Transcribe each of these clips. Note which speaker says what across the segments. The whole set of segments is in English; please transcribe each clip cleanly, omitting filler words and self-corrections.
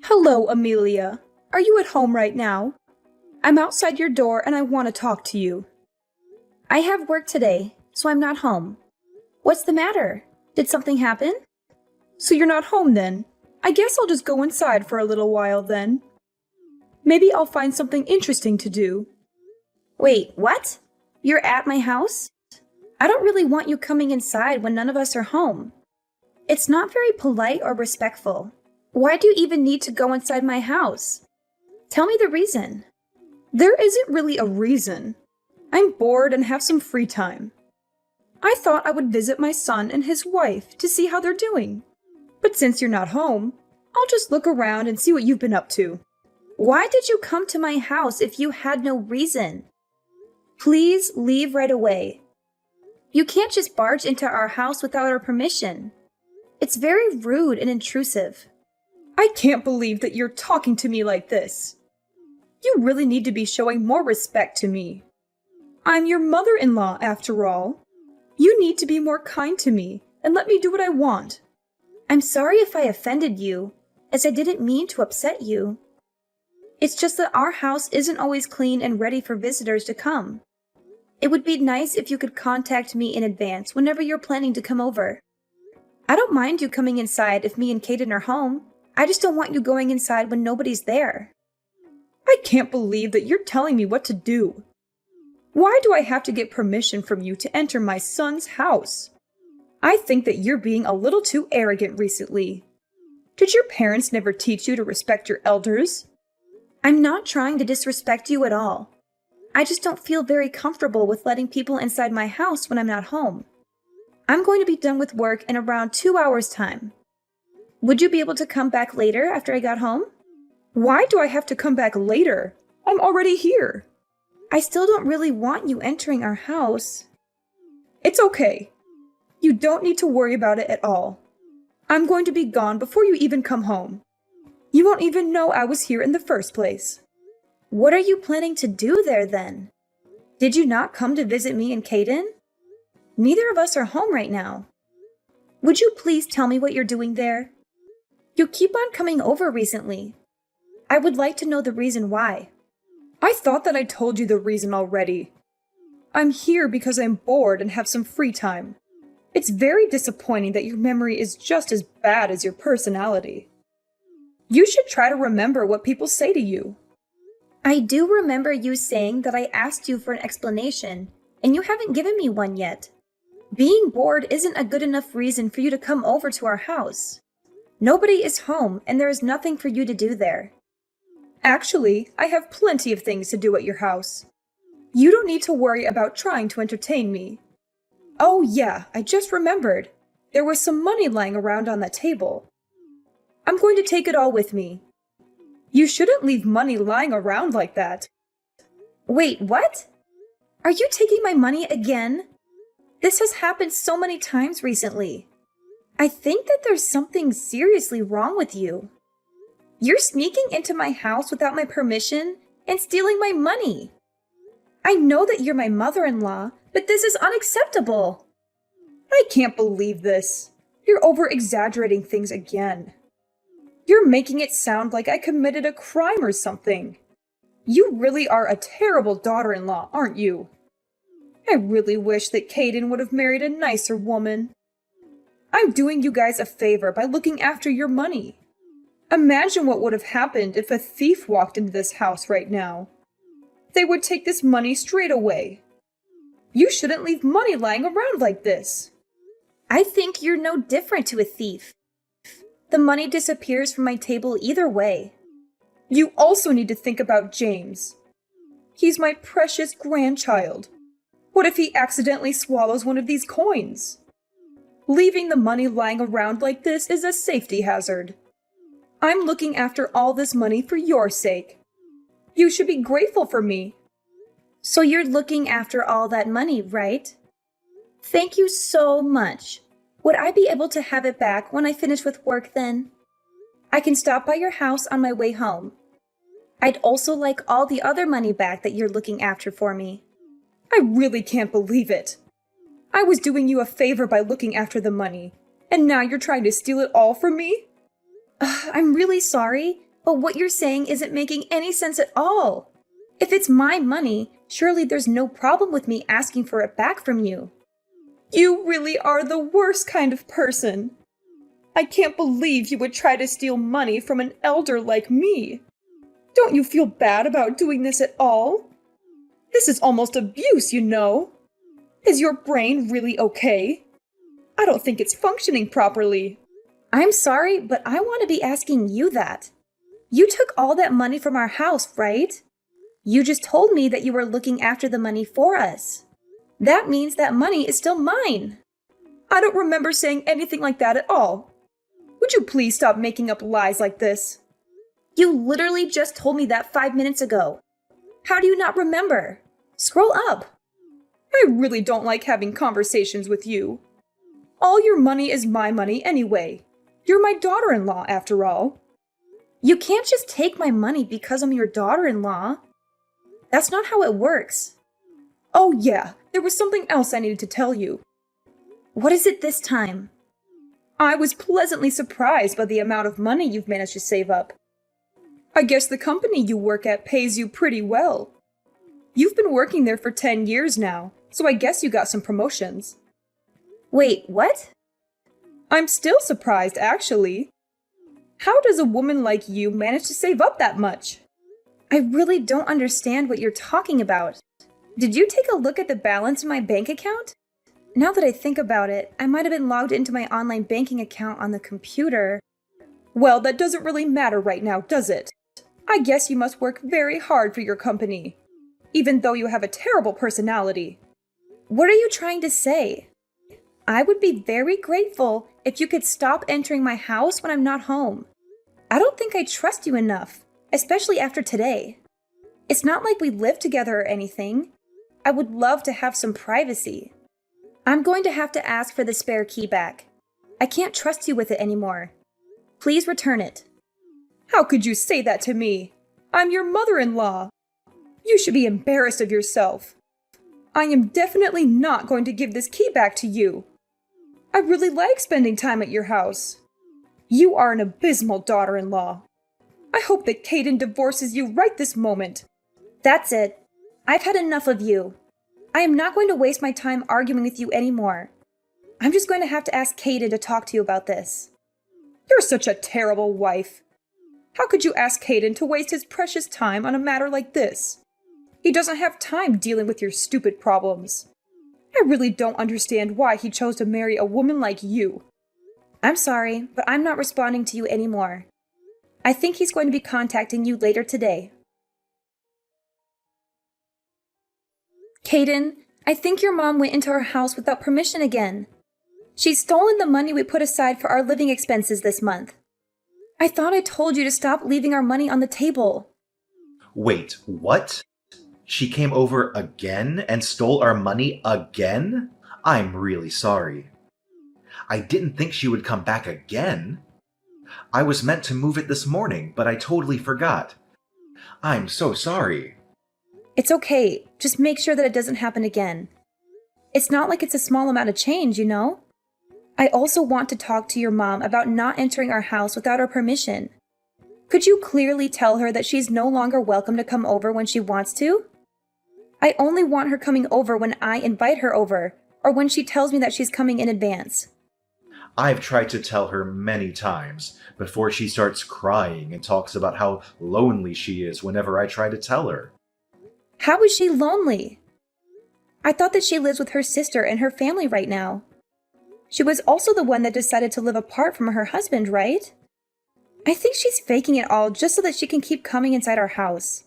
Speaker 1: Hello, Amelia. Are you at home right now? I'm outside your door and I want to talk to you. I have work today, so I'm not home. What's the matter? Did something happen? So you're not home then? I guess I'll just go inside for a little while then. Maybe I'll find something interesting to do. Wait, what? You're at my house? I don't really want you coming inside when none of us are home. It's not very polite or respectful. Why do you even need to go inside my house? Tell me the reason. There isn't really a reason. I'm bored and have some free time. I thought I would visit my son and his wife to see how they're doing. But since you're not home, I'll just look around and see what you've been up to. Why did you come to my house if you had no reason? Please leave right away. You can't just barge into our house without our permission. It's very rude and intrusive. I can't believe that you're talking to me like this. You really need to be showing more respect to me. I'm your mother-in-law, after all. You need to be more kind to me and let me do what I want. I'm sorry if I offended you, as I didn't mean to upset you. It's just that our house isn't always clean and ready for visitors to come. It would be nice if you could contact me in advance whenever you're planning to come over. I don't mind you coming inside if me and Kaden are home. I just don't want you going inside when nobody's there. I can't believe that you're telling me what to do. Why do I have to get permission from you to enter my son's house? I think that you're being a little too arrogant recently. Did your parents never teach you to respect your elders? I'm not trying to disrespect you at all. I just don't feel very comfortable with letting people inside my house when I'm not home. I'm going to be done with work in around 2 hours' time. Would you be able to come back later after I got home? Why do I have to come back later? I'm already here. I still don't really want you entering our house. It's okay. You don't need to worry about it at all. I'm going to be gone before you even come home. You won't even know I was here in the first place. What are you planning to do there then? Did you not come to visit me and Kaden? Neither of us are home right now. Would you please tell me what you're doing there? You keep on coming over recently. I would like to know the reason why. I thought that I told you the reason already. I'm here because I'm bored and have some free time. It's very disappointing that your memory is just as bad as your personality. You should try to remember what people say to you. I do remember you saying that I asked you for an explanation, and you haven't given me one yet. Being bored isn't a good enough reason for you to come over to our house. Nobody is home, and there is nothing for you to do there. Actually, I have plenty of things to do at your house. You don't need to worry about trying to entertain me. Oh yeah, I just remembered. There was some money lying around on that table. I'm going to take it all with me. You shouldn't leave money lying around like that. Wait, what? Are you taking my money again? This has happened so many times recently. I think that there's something seriously wrong with you. You're sneaking into my house without my permission and stealing my money. I know that you're my mother-in-law, but this is unacceptable. I can't believe this. You're over-exaggerating things again. You're making it sound like I committed a crime or something. You really are a terrible daughter-in-law, aren't you? I really wish that Kaden would have married a nicer woman. I'm doing you guys a favor by looking after your money. Imagine what would have happened if a thief walked into this house right now. They would take this money straight away. You shouldn't leave money lying around like this. I think you're no different to a thief. The money disappears from my table either way. You also need to think about James. He's my precious grandchild. What if he accidentally swallows one of these coins? Leaving the money lying around like this is a safety hazard. I'm looking after all this money for your sake. You should be grateful for me. So you're looking after all that money, right? Thank you so much. Would I be able to have it back when I finish with work then? I can stop by your house on my way home. I'd also like all the other money back that you're looking after for me. I really can't believe it. I was doing you a favor by looking after the money, and now you're trying to steal it all from me? I'm really sorry. But what you're saying isn't making any sense at all. If it's my money, surely there's no problem with me asking for it back from you. You really are the worst kind of person. I can't believe you would try to steal money from an elder like me. Don't you feel bad about doing this at all? This is almost abuse, you know. Is your brain really okay? I don't think it's functioning properly. I'm sorry, but I want to be asking you that. You took all that money from our house, right? You just told me that you were looking after the money for us. That means that money is still mine. I don't remember saying anything like that at all. Would you please stop making up lies like this? You literally just told me that 5 minutes ago. How do you not remember? Scroll up. I really don't like having conversations with you. All your money is my money anyway. You're my daughter-in-law, after all. You can't just take my money because I'm your daughter-in-law. That's not how it works. Oh yeah, there was something else I needed to tell you. What is it this time? I was pleasantly surprised by the amount of money you've managed to save up. I guess the company you work at pays you pretty well. You've been working there for 10 years now, so I guess you got some promotions. Wait, what? I'm still surprised, actually. How does a woman like you manage to save up that much? I really don't understand what you're talking about. Did you take a look at the balance in my bank account? Now that I think about it, I might have been logged into my online banking account on the computer. Well, that doesn't really matter right now, does it? I guess you must work very hard for your company, even though you have a terrible personality. What are you trying to say? I would be very grateful if you could stop entering my house when I'm not home. I don't think I trust you enough, especially after today. It's not like we live together or anything. I would love to have some privacy. I'm going to have to ask for the spare key back. I can't trust you with it anymore. Please return it. How could you say that to me? I'm your mother-in-law. You should be embarrassed of yourself. I am definitely not going to give this key back to you. I really like spending time at your house. You are an abysmal daughter-in-law. I hope that Caden divorces you right this moment. That's it. I've had enough of you. I am not going to waste my time arguing with you anymore. I'm just going to have to ask Caden to talk to you about this. You're such a terrible wife. How could you ask Caden to waste his precious time on a matter like this? He doesn't have time dealing with your stupid problems. I really don't understand why he chose to marry a woman like you. I'm sorry, but I'm not responding to you anymore. I think he's going to be contacting you later today. Caden, I think your mom went into our house without permission again. She's stolen the money we put aside for our living expenses this month. I thought I told you to stop leaving our money on the table.
Speaker 2: Wait, what? She came over again and stole our money again? I'm really sorry. I didn't think she would come back again. I was meant to move it this morning, but I totally forgot. I'm so sorry.
Speaker 1: It's okay. Just make sure that it doesn't happen again. It's not like it's a small amount of change, you know? I also want to talk to your mom about not entering our house without our permission. Could you clearly tell her that she's no longer welcome to come over when she wants to? I only want her coming over when I invite her over, or when she tells me that she's coming in advance.
Speaker 2: I've tried to tell her many times before she starts crying and talks about how lonely she is whenever I try to tell her.
Speaker 1: How is she lonely? I thought that she lives with her sister and her family right now. She was also the one that decided to live apart from her husband, right? I think she's faking it all just so that she can keep coming inside our house.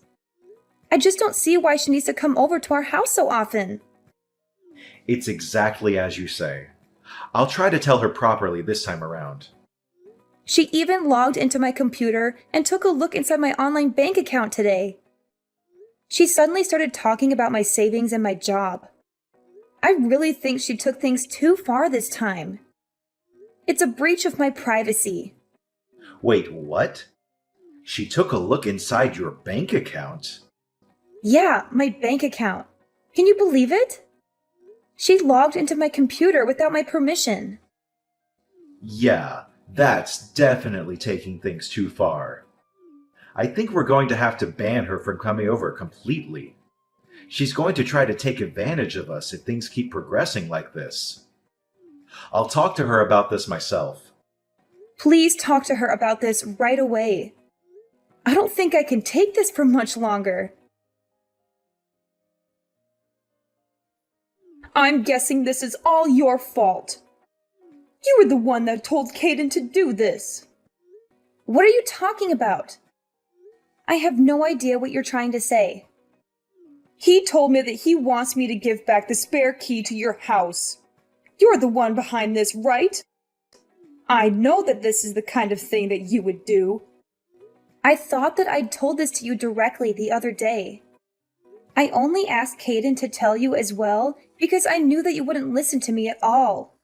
Speaker 1: I just don't see why she needs to come over to our house so often.
Speaker 2: It's exactly as you say. I'll try to tell her properly this time around.
Speaker 1: She even logged into my computer and took a look inside my online bank account today. She suddenly started talking about my savings and my job. I really think she took things too far this time. It's a breach of my privacy.
Speaker 2: Wait, what? She took a look inside your bank account?
Speaker 1: Yeah, my bank account. Can you believe it? She logged into my computer without my permission.
Speaker 2: Yeah, that's definitely taking things too far. I think we're going to have to ban her from coming over completely. She's going to try to take advantage of us if things keep progressing like this. I'll talk to her about this myself.
Speaker 1: Please talk to her about this right away. I don't think I can take this for much longer. I'm guessing this is all your fault. You were the one that told Caden to do this. What are you talking about? I have no idea what you're trying to say. He told me that he wants me to give back the spare key to your house. You're the one behind this, right? I know that this is the kind of thing that you would do. I thought that I'd told this to you directly the other day. I only asked Caden to tell you as well because I knew that you wouldn't listen to me at all.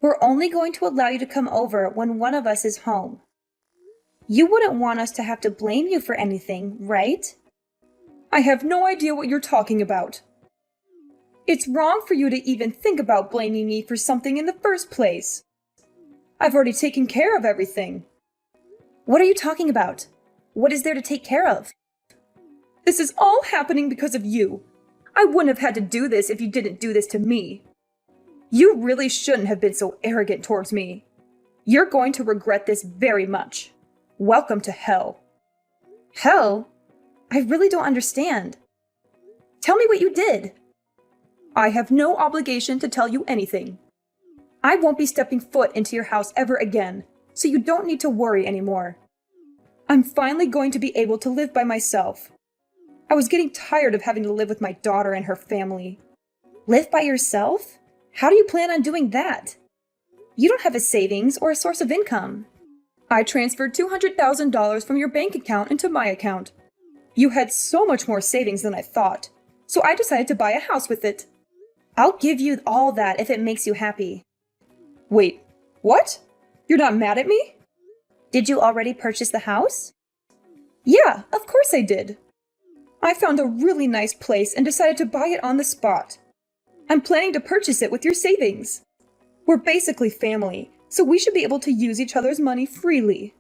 Speaker 1: We're only going to allow you to come over when one of us is home. You wouldn't want us to have to blame you for anything, right? I have no idea what you're talking about. It's wrong for you to even think about blaming me for something in the first place. I've already taken care of everything. What are you talking about? What is there to take care of? This is all happening because of you. I wouldn't have had to do this if you didn't do this to me. You really shouldn't have been so arrogant towards me. You're going to regret this very much. Welcome to hell. Hell? I really don't understand. Tell me what you did. I have no obligation to tell you anything. I won't be stepping foot into your house ever again, so you don't need to worry anymore. I'm finally going to be able to live by myself. I was getting tired of having to live with my daughter and her family. Live by yourself? How do you plan on doing that? You don't have a savings or a source of income. I transferred $200,000 from your bank account into my account. You had so much more savings than I thought, so I decided to buy a house with it. I'll give you all that if it makes you happy. Wait, what? You're not mad at me? Did you already purchase the house? Yeah, of course I did. I found a really nice place and decided to buy it on the spot. I'm planning to purchase it with your savings. We're basically family, so we should be able to use each other's money freely.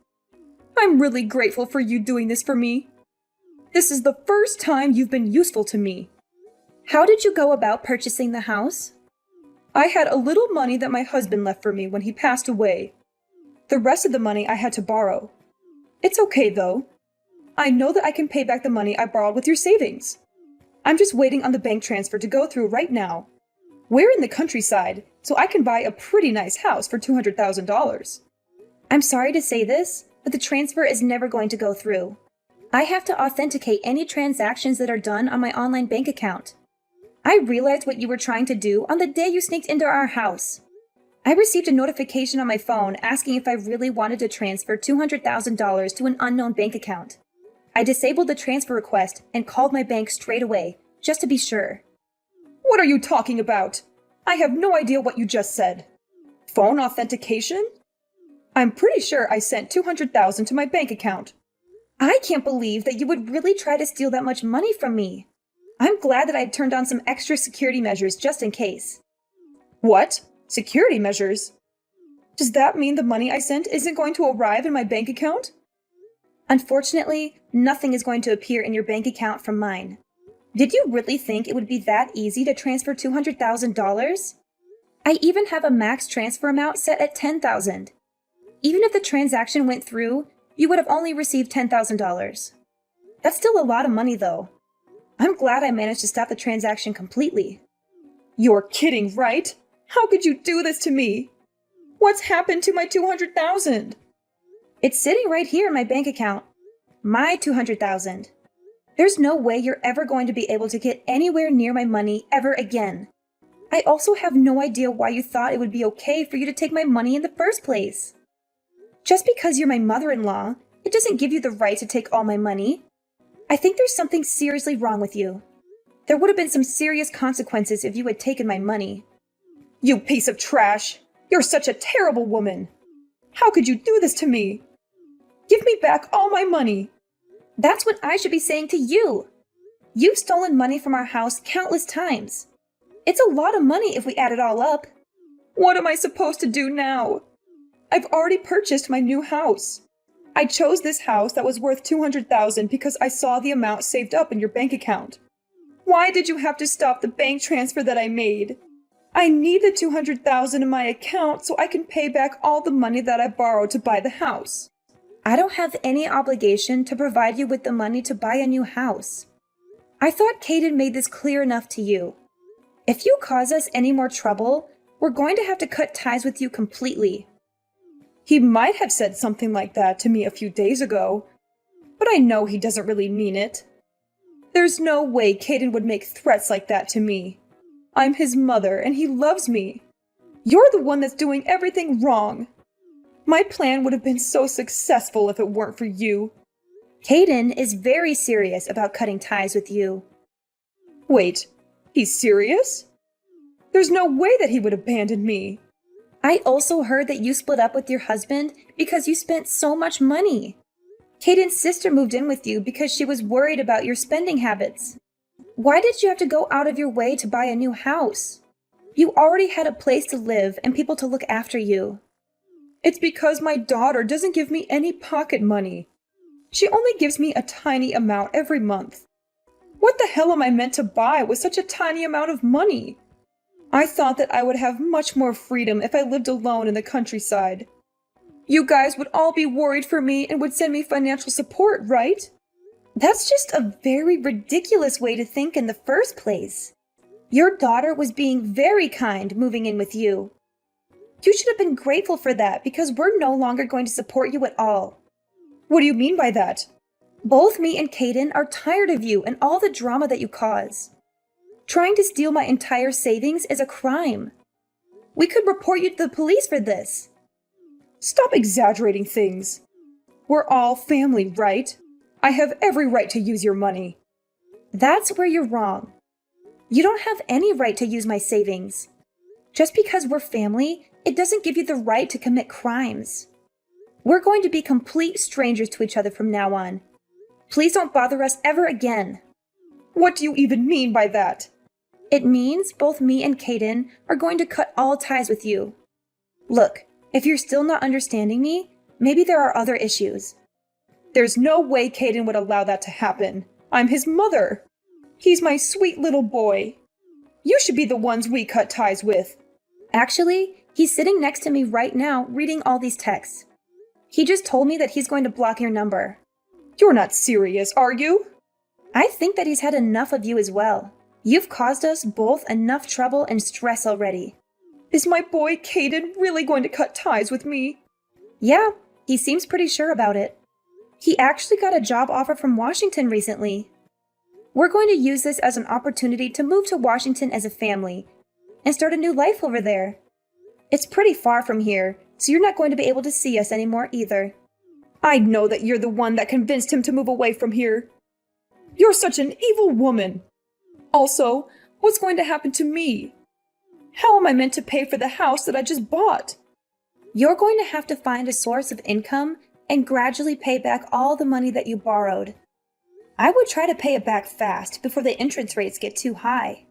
Speaker 1: I'm really grateful for you doing this for me. This is the first time you've been useful to me. How did you go about purchasing the house? I had a little money that my husband left for me when he passed away. The rest of the money I had to borrow. It's okay though. I know that I can pay back the money I borrowed with your savings. I'm just waiting on the bank transfer to go through right now. We're in the countryside, so I can buy a pretty nice house for $200,000. I'm sorry to say this, but the transfer is never going to go through. I have to authenticate any transactions that are done on my online bank account. I realized what you were trying to do on the day you sneaked into our house. I received a notification on my phone asking if I really wanted to transfer $200,000 to an unknown bank account. I disabled the transfer request and called my bank straight away, just to be sure. What are you talking about? I have no idea what you just said. Phone authentication? I'm pretty sure I sent $200,000 to my bank account. I can't believe that you would really try to steal that much money from me. I'm glad that I had turned on some extra security measures just in case. What? Security measures? Does that mean the money I sent isn't going to arrive in my bank account? Unfortunately, nothing is going to appear in your bank account from mine. Did you really think it would be that easy to transfer $200,000? I even have a max transfer amount set at $10,000. Even if the transaction went through, you would have only received $10,000. That's still a lot of money though. I'm glad I managed to stop the transaction completely. You're kidding, right? How could you do this to me? What's happened to my $200,000? It's sitting right here in my bank account. My $200,000. There's no way you're ever going to be able to get anywhere near my money ever again. I also have no idea why you thought it would be okay for you to take my money in the first place. Just because you're my mother-in-law, it doesn't give you the right to take all my money. I think there's something seriously wrong with you. There would have been some serious consequences if you had taken my money. You piece of trash! You're such a terrible woman! How could you do this to me? Give me back all my money! That's what I should be saying to you! You've stolen money from our house countless times. It's a lot of money if we add it all up. What am I supposed to do now? I've already purchased my new house. I chose this house that was worth $200,000 because I saw the amount saved up in your bank account. Why did you have to stop the bank transfer that I made? I need the $200,000 in my account so I can pay back all the money that I borrowed to buy the house. I don't have any obligation to provide you with the money to buy a new house. I thought Caden made this clear enough to you. If you cause us any more trouble, we're going to have to cut ties with you completely. He might have said something like that to me a few days ago, but I know he doesn't really mean it. There's no way Caden would make threats like that to me. I'm his mother and he loves me. You're the one that's doing everything wrong. My plan would have been so successful if it weren't for you. Caden is very serious about cutting ties with you. Wait, he's serious? There's no way that he would abandon me. I also heard that you split up with your husband because you spent so much money. Caden's sister moved in with you because she was worried about your spending habits. Why did you have to go out of your way to buy a new house? You already had a place to live and people to look after you. It's because my daughter doesn't give me any pocket money. She only gives me a tiny amount every month. What the hell am I meant to buy with such a tiny amount of money? I thought that I would have much more freedom if I lived alone in the countryside. You guys would all be worried for me and would send me financial support, right? That's just a very ridiculous way to think in the first place. Your daughter was being very kind moving in with you. You should have been grateful for that because we're no longer going to support you at all. What do you mean by that? Both me and Caden are tired of you and all the drama that you cause. Trying to steal my entire savings is a crime. We could report you to the police for this. Stop exaggerating things. We're all family, right? I have every right to use your money. That's where you're wrong. You don't have any right to use my savings. Just because we're family, it doesn't give you the right to commit crimes. We're going to be complete strangers to each other from now on. Please don't bother us ever again. What do you even mean by that? It means both me and Caden are going to cut all ties with you. Look, if you're still not understanding me, maybe there are other issues. There's no way Caden would allow that to happen. I'm his mother. He's my sweet little boy. You should be the ones we cut ties with. Actually, he's sitting next to me right now reading all these texts. He just told me that he's going to block your number. You're not serious, are you? I think that he's had enough of you as well. You've caused us both enough trouble and stress already. Is my boy Caden really going to cut ties with me? Yeah, he seems pretty sure about it. He actually got a job offer from Washington recently. We're going to use this as an opportunity to move to Washington as a family and start a new life over there. It's pretty far from here, so you're not going to be able to see us anymore either. I know that you're the one that convinced him to move away from here. You're such an evil woman. Also, what's going to happen to me? How am I meant to pay for the house that I just bought? You're going to have to find a source of income and gradually pay back all the money that you borrowed. I would try to pay it back fast before the interest rates get too high.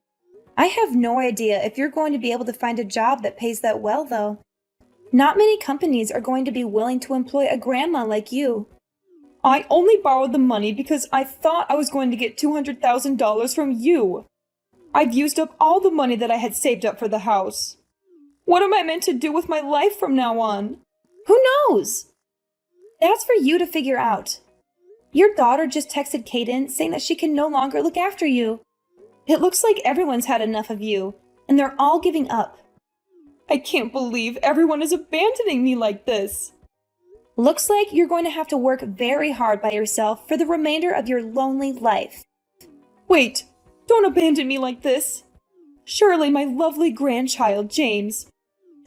Speaker 1: I have no idea if you're going to be able to find a job that pays that well, though. Not many companies are going to be willing to employ a grandma like you. I only borrowed the money because I thought I was going to get $200,000 from you. I've used up all the money that I had saved up for the house. What am I meant to do with my life from now on? Who knows? That's for you to figure out. Your daughter just texted Caden saying that she can no longer look after you. It looks like everyone's had enough of you, and they're all giving up. I can't believe everyone is abandoning me like this. Looks like you're going to have to work very hard by yourself for the remainder of your lonely life. Wait, don't abandon me like this. Surely my lovely grandchild, James,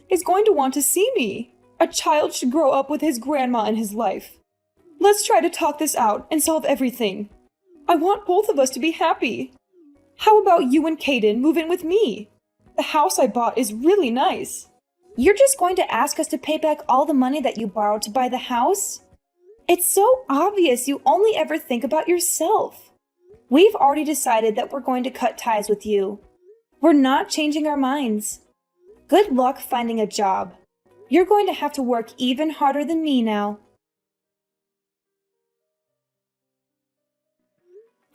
Speaker 1: is going to want to see me. A child should grow up with his grandma in his life. Let's try to talk this out and solve everything. I want both of us to be happy. How about you and Caden move in with me? The house I bought is really nice. You're just going to ask us to pay back all the money that you borrowed to buy the house? It's so obvious you only ever think about yourself. We've already decided that we're going to cut ties with you. We're not changing our minds. Good luck finding a job. You're going to have to work even harder than me now.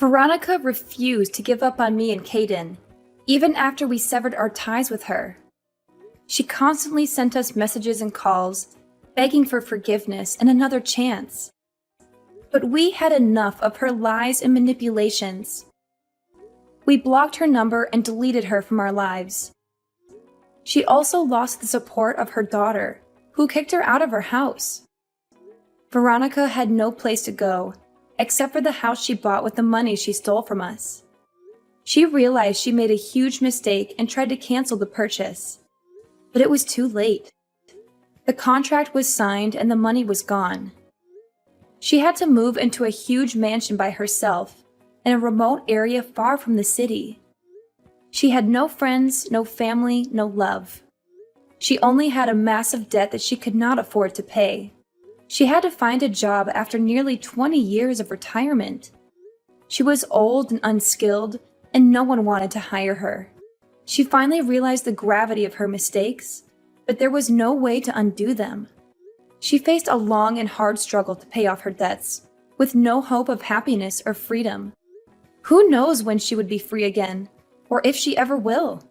Speaker 1: Veronica refused to give up on me and Caden, even after we severed our ties with her. She constantly sent us messages and calls, begging for forgiveness and another chance. But we had enough of her lies and manipulations. We blocked her number and deleted her from our lives. She also lost the support of her daughter, who kicked her out of her house. Veronica had no place to go, except for the house she bought with the money she stole from us. She realized she made a huge mistake and tried to cancel the purchase. But it was too late. The contract was signed and the money was gone. She had to move into a huge mansion by herself in a remote area far from the city. She had no friends, no family, no love. She only had a massive debt that she could not afford to pay. She had to find a job after nearly 20 years of retirement. She was old and unskilled, and no one wanted to hire her. She finally realized the gravity of her mistakes, but there was no way to undo them. She faced a long and hard struggle to pay off her debts, with no hope of happiness or freedom. Who knows when she would be free again, or if she ever will?